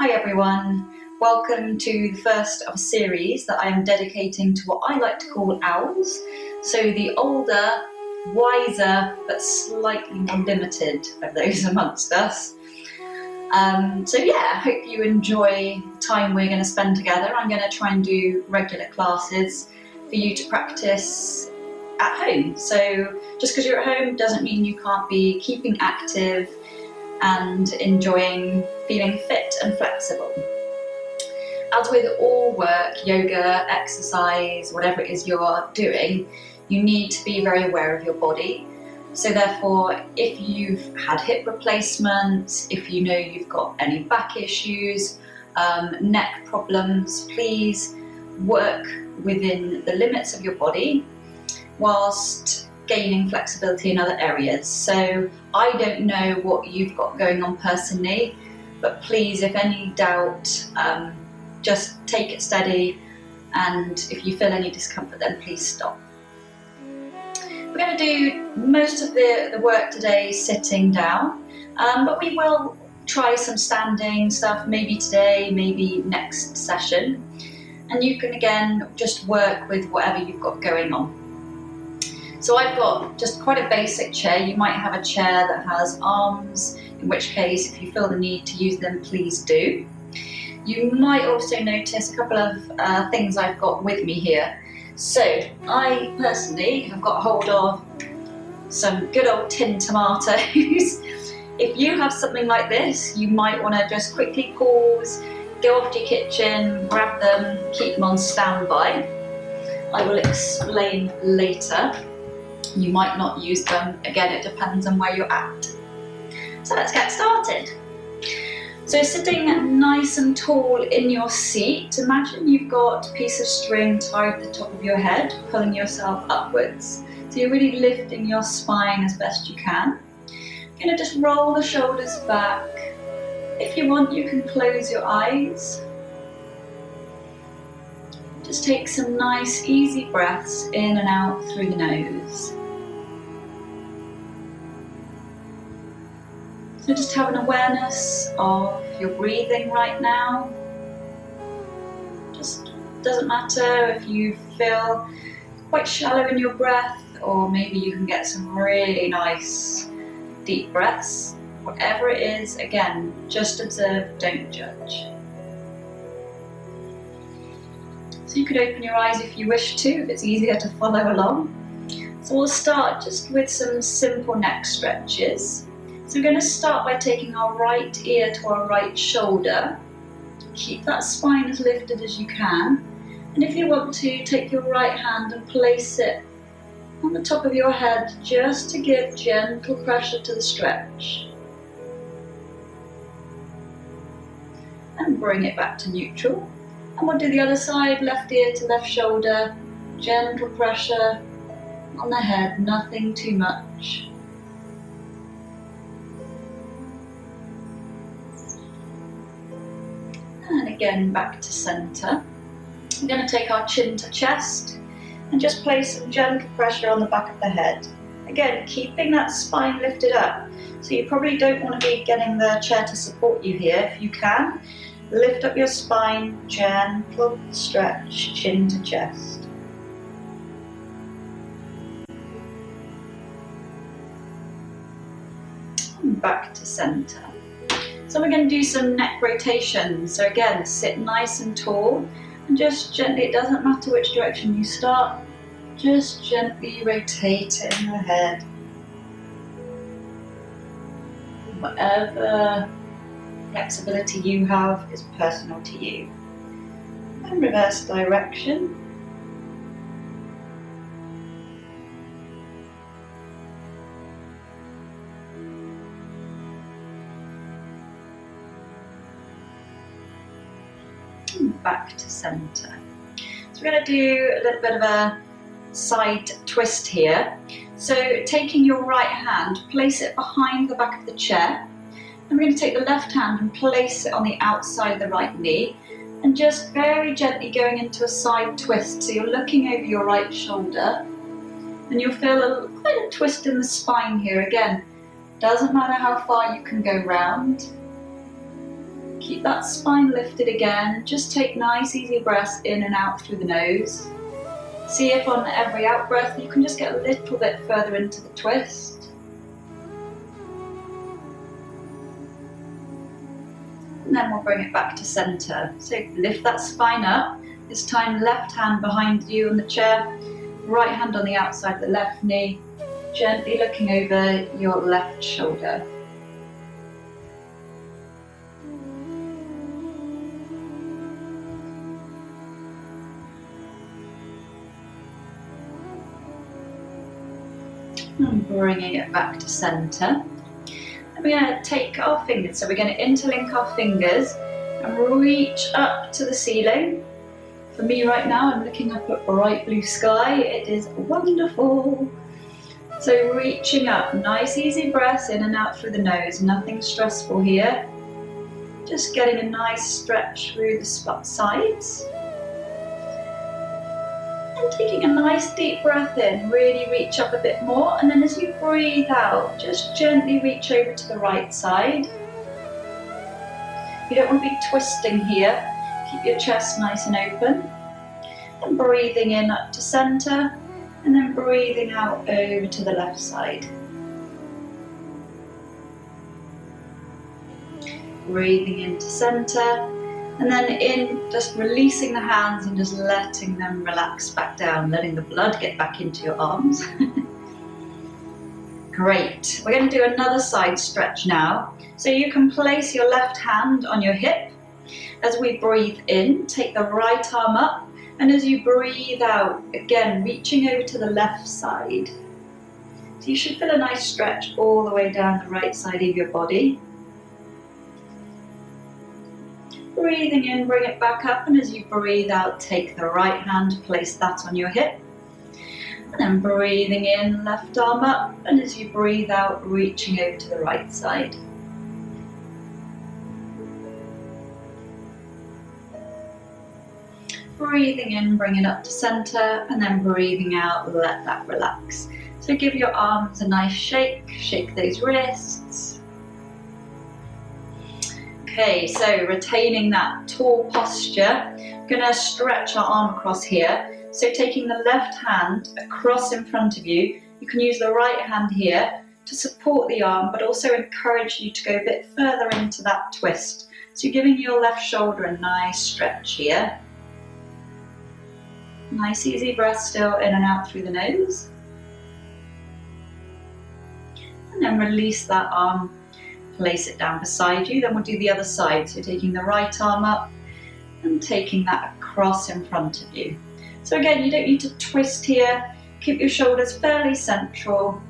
Hi everyone, welcome to the first of a series that I am dedicating to what I like to call OWLS, so the older, wiser but slightly more limited of those amongst us. So yeah, I hope you enjoy the time we're going to spend together. I'm going to try and do regular classes for you to practice at home. So just because you're at home doesn't mean you can't be keeping active and enjoying feeling fit and flexible. As with all work, yoga, exercise, whatever it is you're doing, you need to be very aware of your body. So therefore, if you've had hip replacements, if you know you've got any back issues, neck problems, please work within the limits of your body whilst gaining flexibility in other areas. So I don't know what you've got going on personally, but please, if any doubt, just take it steady, and if you feel any discomfort, then please stop. We're going to do most of the work today sitting down, but we will try some standing stuff, maybe today, maybe next session, and you can again just work with whatever you've got going on. So I've got just quite a basic chair. You might have a chair that has arms, in which case if you feel the need to use them, please do. You might also notice a couple of things I've got with me here. So I personally have got hold of some good old tin tomatoes. If you have something like this, you might want to just quickly pause, go off to your kitchen, grab them, keep them on standby. I will explain later. You might not use them. Again, it depends on where you're at. So let's get started. So sitting nice and tall in your seat, imagine you've got a piece of string tied to the top of your head, pulling yourself upwards. So you're really lifting your spine as best you can. You're going to just roll the shoulders back. If you want, you can close your eyes. Just take some nice, easy breaths in and out through the nose. So just have an awareness of your breathing right now. Just doesn't matter if you feel quite shallow in your breath, or maybe you can get some really nice deep breaths. Whatever it is, again, just observe, don't judge. So you could open your eyes if you wish to, if it's easier to follow along. So we'll start just with some simple neck stretches. So we're going to start by taking our right ear to our right shoulder. Keep that spine as lifted as you can. And if you want to, take your right hand and place it on the top of your head just to give gentle pressure to the stretch. And bring it back to neutral. And we'll do the other side, left ear to left shoulder, gentle pressure on the head, nothing too much. And again, back to center. We're going to take our chin to chest and just place some gentle pressure on the back of the head. Again, keeping that spine lifted up. So you probably don't want to be getting the chair to support you here. If you can, lift up your spine, gentle stretch, chin to chest. And back to center. So we're going to do some neck rotations. So again, sit nice and tall and just gently, it doesn't matter which direction you start, just gently rotating the head. Whatever flexibility you have is personal to you. And reverse direction. And back to center. So we're going to do a little bit of a side twist here. So taking your right hand, place it behind the back of the chair. And we're going to take the left hand and place it on the outside of the right knee, and just very gently going into a side twist. So you're looking over your right shoulder, and you'll feel quite a twist in the spine here. Again, doesn't matter how far you can go round. Keep that spine lifted again. Just take nice easy breaths in and out through the nose. See if on every out breath you can just get a little bit further into the twist. And then we'll bring it back to center. So lift that spine up. This time left hand behind you on the chair, right hand on the outside of the left knee, gently looking over your left shoulder. And bringing it back to center. And we're going to take our fingers, so we're going to interlink our fingers and reach up to the ceiling. For me right now, I'm looking up at bright blue sky. It is wonderful. So reaching up, nice easy breaths in and out through the nose, nothing stressful here. Just getting a nice stretch through the sides. And taking a nice deep breath in, really reach up a bit more, and then as you breathe out, just gently reach over to the right side. You don't want to be twisting here, keep your chest nice and open. And breathing in up to center, and then breathing out over to the left side. Breathing into center. And then in, just releasing the hands and just letting them relax back down, letting the blood get back into your arms. Great. We're going to do another side stretch now. So you can place your left hand on your hip. As we breathe in, take the right arm up, and as you breathe out, again, reaching over to the left side. So you should feel a nice stretch all the way down the right side of your body. Breathing in, bring it back up, and as you breathe out, take the right hand, place that on your hip. And then breathing in, left arm up, and as you breathe out, reaching over to the right side. Breathing in, bring it up to center, and then breathing out, let that relax. So give your arms a nice shake, shake those wrists. Okay, so retaining that tall posture, I'm going to stretch our arm across here. So taking the left hand across in front of you, you can use the right hand here to support the arm, but also encourage you to go a bit further into that twist. So you're giving your left shoulder a nice stretch here. Nice easy breath still in and out through the nose. And then release that arm. Place it down beside you, then we'll do the other side. So taking the right arm up and taking that across in front of you. So again, you don't need to twist here. Keep your shoulders fairly central.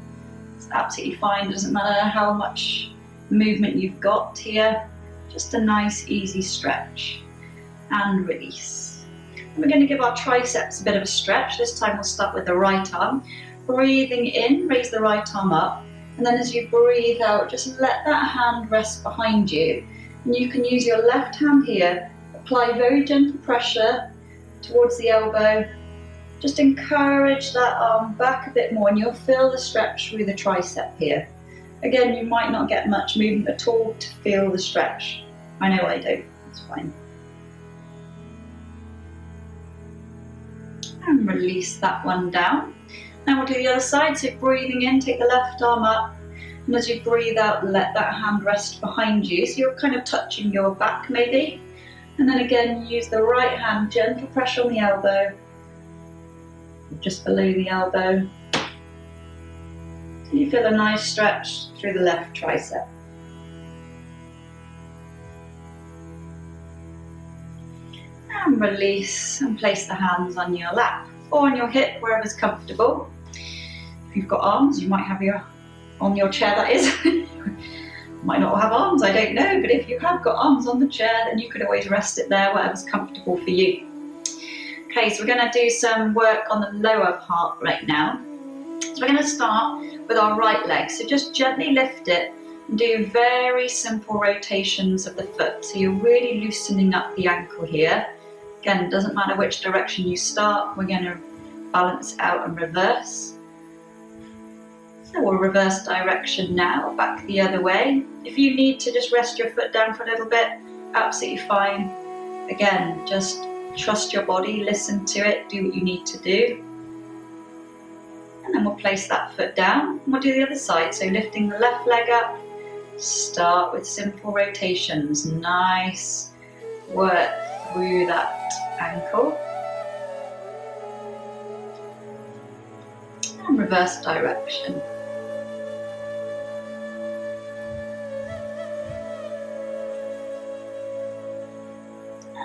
It's absolutely fine, it doesn't matter how much movement you've got here. Just a nice easy stretch and release. And we're going to give our triceps a bit of a stretch. This time we'll start with the right arm. Breathing in, raise the right arm up. And then as you breathe out, just let that hand rest behind you. And you can use your left hand here, apply very gentle pressure towards the elbow. Just encourage that arm back a bit more and you'll feel the stretch through the tricep here. Again, you might not get much movement at all to feel the stretch. I know I don't, it's fine. And release that one down. Now we'll do the other side, so breathing in, take the left arm up, and as you breathe out, let that hand rest behind you, so you're kind of touching your back maybe. And then again, use the right hand, gentle pressure on the elbow, just below the elbow. So you feel a nice stretch through the left tricep. And release, and place the hands on your lap or on your hip, wherever's comfortable. If you've got arms, you might have on your chair, that is. Might not have arms, I don't know, but if you have got arms on the chair, then you could always rest it there, whatever's comfortable for you. Okay, so we're going to do some work on the lower part right now. So we're going to start with our right leg. So just gently lift it and do very simple rotations of the foot. So you're really loosening up the ankle here. Again, it doesn't matter which direction you start, we're going to balance out and reverse. So we'll reverse direction now, back the other way. If you need to just rest your foot down for a little bit, absolutely fine. Again, just trust your body, listen to it, do what you need to do. And then we'll place that foot down and we'll do the other side. So lifting the left leg up, start with simple rotations. Nice work through that ankle. And reverse direction.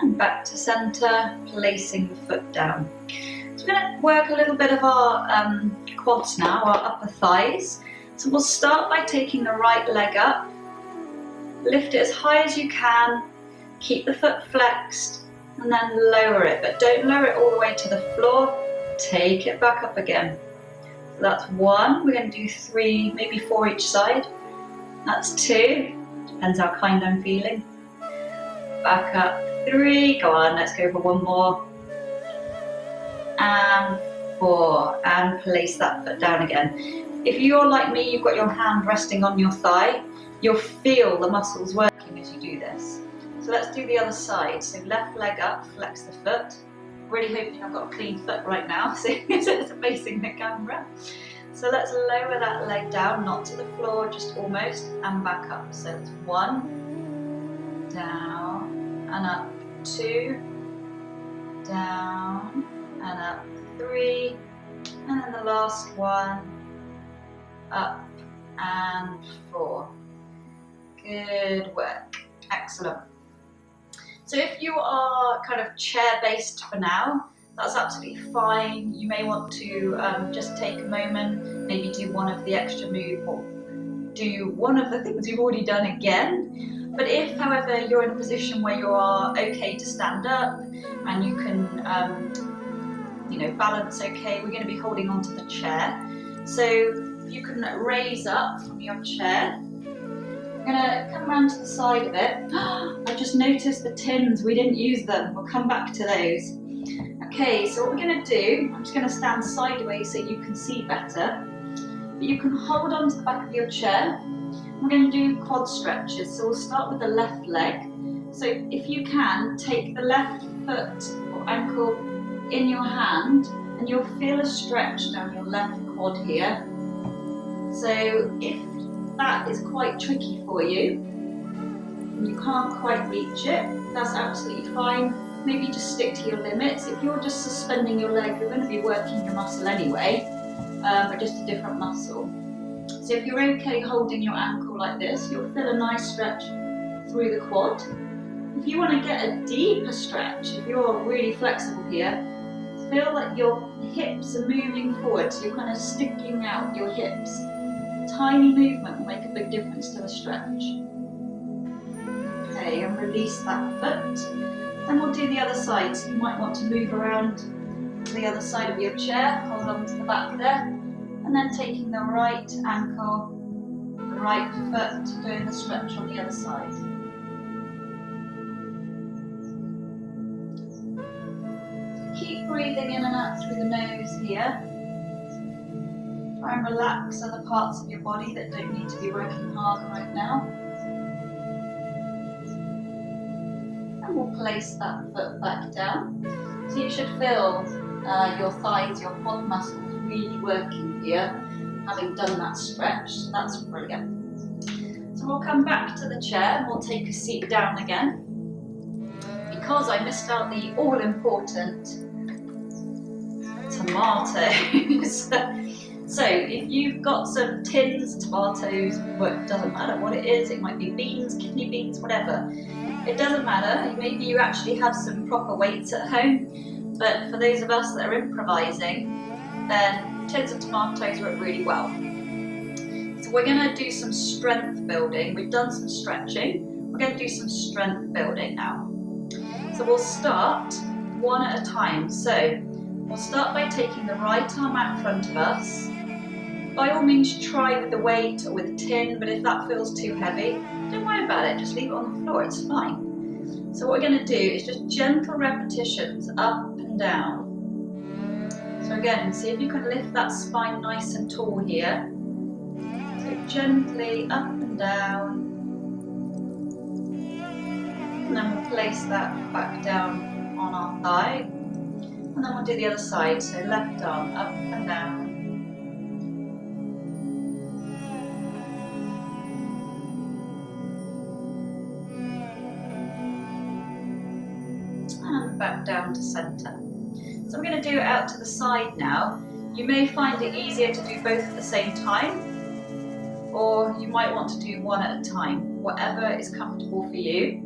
And back to center, placing the foot down. So we're going to work a little bit of our quads now, our upper thighs. So we'll start by taking the right leg up, lift it as high as you can, keep the foot flexed, and then lower it, but don't lower it all the way to the floor, take it back up again. So that's 1, we're going to do 3, maybe 4 each side. That's 2, depends how kind I'm feeling. Back up 3, go on, let's go for 1 more. And 4, and place that foot down again. If you're like me, you've got your hand resting on your thigh, you'll feel the muscles working as you do this. So let's do the other side. So left leg up, flex the foot. Really hoping I've got a clean foot right now, so it's facing the camera. So let's lower that leg down, not to the floor, just almost, and back up. So it's 1, down, and up, 2, down, and up, 3, and then the last one, up, and 4. Good work, excellent. So if you are kind of chair-based for now, that's absolutely fine. You may want to just take a moment, maybe do one of the extra moves, or do one of the things you've already done again. But if, however, you're in a position where you are okay to stand up and you can, balance okay, we're going to be holding onto the chair. So if you can raise up from your chair. I'm going to come around to the side of it. I just noticed the tins, we didn't use them. We'll come back to those. Okay, so what we're going to do, I'm just going to stand sideways so you can see better. But you can hold on to the back of your chair. We're going to do quad stretches. So we'll start with the left leg. So if you can, take the left foot or ankle in your hand and you'll feel a stretch down your left quad here. So if that is quite tricky for you, and you can't quite reach it, that's absolutely fine. Maybe just stick to your limits. If you're just suspending your leg, you're going to be working your muscle anyway, but just a different muscle. So if you're okay holding your ankle like this, you'll feel a nice stretch through the quad. If you want to get a deeper stretch, if you're really flexible here, feel like your hips are moving forward, so you're kind of sticking out your hips. Tiny movement will make a big difference to the stretch. Okay, and release that foot. Then we'll do the other side. So you might want to move around to the other side of your chair, hold on to the back there, and then taking the right ankle, the right foot, doing the stretch on the other side. So keep breathing in and out through the nose here. Try and relax other parts of your body that don't need to be working hard right now. And we'll place that foot back down. So you should feel your thighs, your quad muscles really working here, having done that stretch. So that's brilliant. So we'll come back to the chair and we'll take a seat down again. Because I missed out the all-important tomatoes. So if you've got some tins, tomatoes, it doesn't matter what it is, it might be beans, kidney beans, whatever. It doesn't matter, maybe you actually have some proper weights at home, but for those of us that are improvising, then tins of tomatoes work really well. So we're going to do some strength building. We've done some stretching, we're going to do some strength building now. So we'll start one at a time. So we'll start by taking the right arm out in front of us. By all means try with the weight or with a tin, but if that feels too heavy, don't worry about it, just leave it on the floor, it's fine. So what we're going to do is just gentle repetitions up and down. So again, see if you can lift that spine nice and tall here. So gently up and down. And then we'll place that back down on our thigh. And then we'll do the other side, so left arm up and down. And back down to centre. So I'm going to do it out to the side now. You may find it easier to do both at the same time, or you might want to do one at a time, whatever is comfortable for you.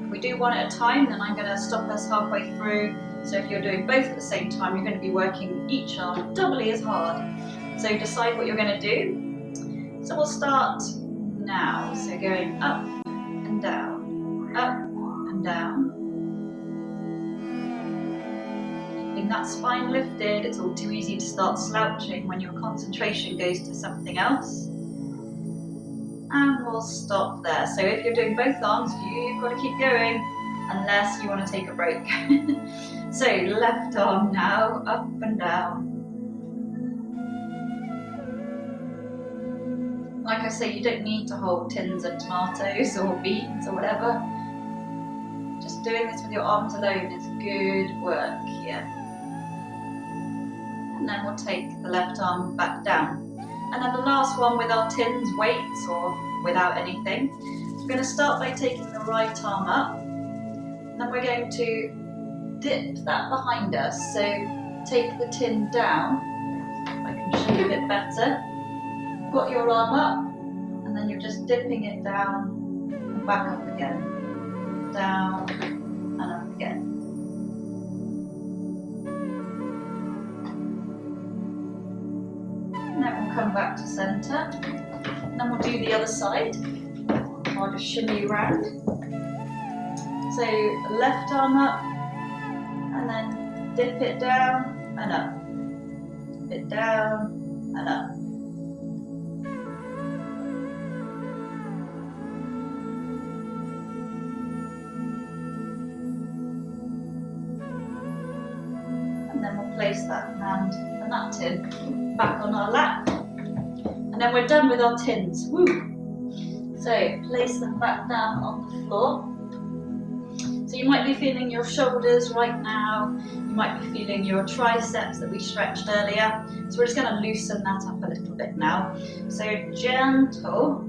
If we do one at a time, then I'm going to stop us halfway through. So if you're doing both at the same time, you're going to be working each arm doubly as hard. So decide what you're going to do. So we'll start now. So going up and down, up and down. Keeping that spine lifted. It's all too easy to start slouching when your concentration goes to something else. And we'll stop there. So if you're doing both arms, you've got to keep going unless you want to take a break. So left arm now, up and down. Like I say, you don't need to hold tins of tomatoes or beans or whatever. Just doing this with your arms alone is good work here. And then we'll take the left arm back down. And then the last one with our tins, weights or without anything. We're going to start by taking the right arm up. And then we're going to dip that behind us. So take the tin down. I can show you a bit better. Got your arm up, and then you're just dipping it down and back up again. Down and up again. And then we'll come back to centre. And then we'll do the other side. I'll just shimmy around. So left arm up, and then dip it down and up. Dip it down and up. And then we'll place that hand and that tin back on our lap. And then we're done with our tins. Woo! So place them back down on the floor. So you might be feeling your shoulders right now. You might be feeling your triceps that we stretched earlier. So we're just going to loosen that up a little bit now. So gentle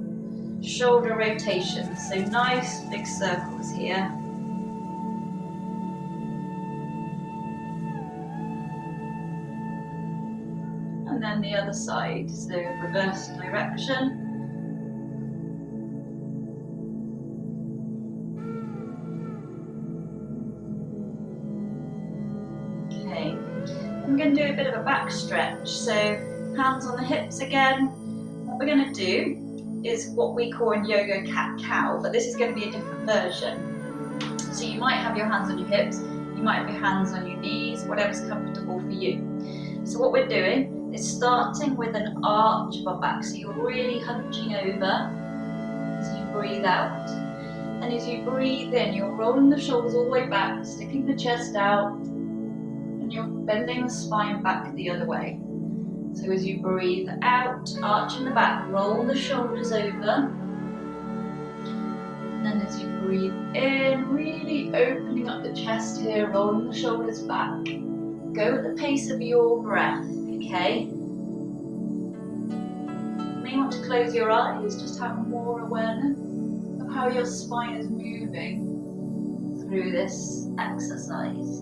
shoulder rotations. So nice big circles here. And then the other side, so reverse direction. Okay, I'm going to do a bit of a back stretch, so hands on the hips again. What we're going to do is what we call in yoga cat-cow, but this is going to be a different version. So you might have your hands on your hips, you might have your hands on your knees, whatever's comfortable for you. So what we're doing is starting with an arch of our back, so you're really hunching over as you breathe out. And as you breathe in, you're rolling the shoulders all the way back, sticking the chest out, and you're bending the spine back the other way. So as you breathe out, arch in the back, roll the shoulders over. And then as you breathe in, really opening up the chest here, rolling the shoulders back. Go at the pace of your breath, okay? You may want to close your eyes, just have more awareness of how your spine is moving through this exercise.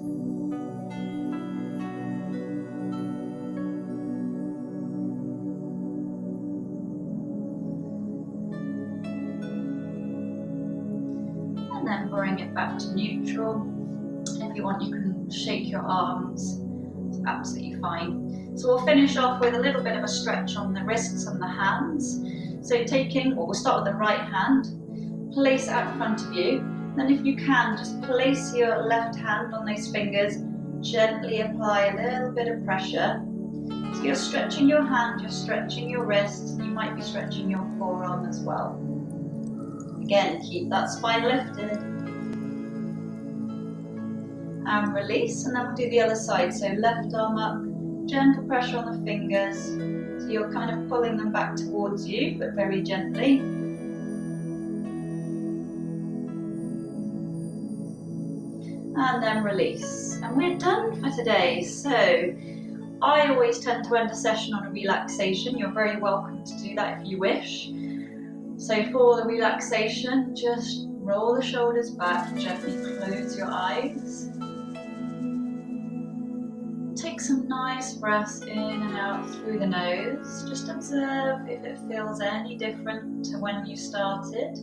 And then bring it back to neutral. If you want, you can shake your arms. It's absolutely fine. So we'll finish off with a little bit of a stretch on the wrists and the hands. So we'll start with the right hand, place it out in front of you. Then if you can, just place your left hand on those fingers, gently apply a little bit of pressure. So you're stretching your hand, you're stretching your wrist, you might be stretching your forearm as well. Again, keep that spine lifted. And release, and then we'll do the other side. So left arm up, gentle pressure on the fingers. So you're kind of pulling them back towards you, but very gently. and then release. And we're done for today. So I always tend to end a session on a relaxation. You're very welcome to do that if you wish. So for the relaxation, just roll the shoulders back, gently close your eyes. Take some nice breaths in and out through the nose. Just observe if it feels any different to when you started.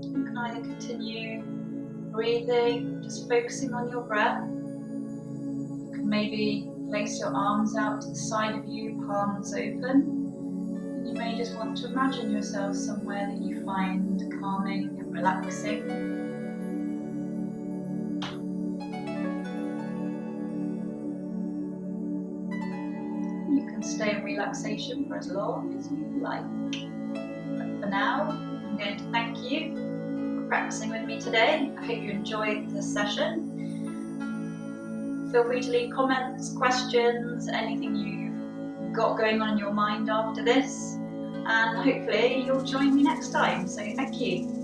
You can either continue breathing, just focusing on your breath. You can maybe place your arms out to the side of you, palms open. You may just want to imagine yourself somewhere that you find calming and relaxing. You can stay in relaxation for as long as you like. But for now, I'm going to thank you for practicing with me today. I hope you enjoyed the session. Feel free to leave comments, questions, anything you've got going on in your mind after this. And hopefully you'll join me next time. So thank you.